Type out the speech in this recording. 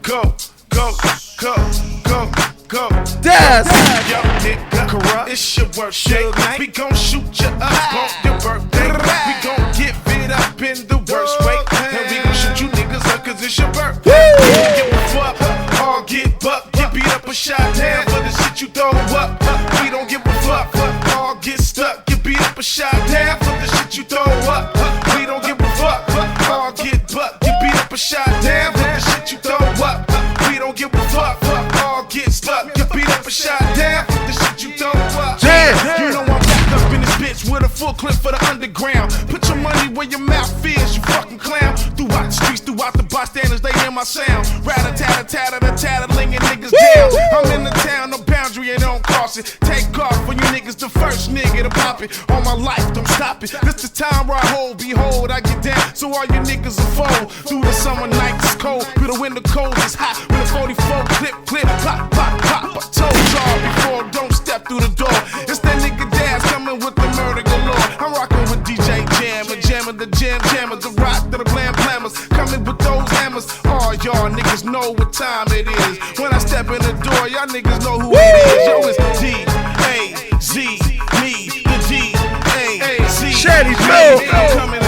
go, go, go, go, go. Dance. Yo, nigga, corrupt. It's your birthday. We gon' shoot you up on your birthday. We gon' get fit up in the worst way. And we gon' shoot you niggas up cause it's your birthday. We don't give a fuck, all get bucked. Get beat up or shot down for the shit you throw up. We don't give a fuck, all get stuck. Get beat up or shot down for the shit you throw up. We don't give a fuck, all get bucked. Get beat up or shot down for the shit you throw up. We don't give a fuck, all get stuck. Get beat up or shot down for the shit you throw up. You know I'm back up in this bitch with a full clip for the underground. Put your money where your mouth is, you fucking clown. Throughout the streets, throughout the bystanders, they hear my sound. Rat-a-tat-a-tat-a-tat-a-linging niggas down. I'm in the town, no boundary and don't cross it. Take off for you niggas, the first nigga to pop it. All my life, don't stop it. This the time where I hold, behold, I get down. So all you niggas are fold. Through the summer nights it's cold, through the winter cold it's hot. With a 44 clip, pop, pop, pop. I told y'all before, don't step through the door. It's that nigga Daz coming with the murder galore. I'm rocking with DJ Jam and jamming the jammers, the rock to the blammers, coming with those hammers. All y'all niggas know what time it is. When I step in the door, y'all niggas know who it is. Yo, it's D-A-Z, me, the D-A-Z. Shady Joe. Coming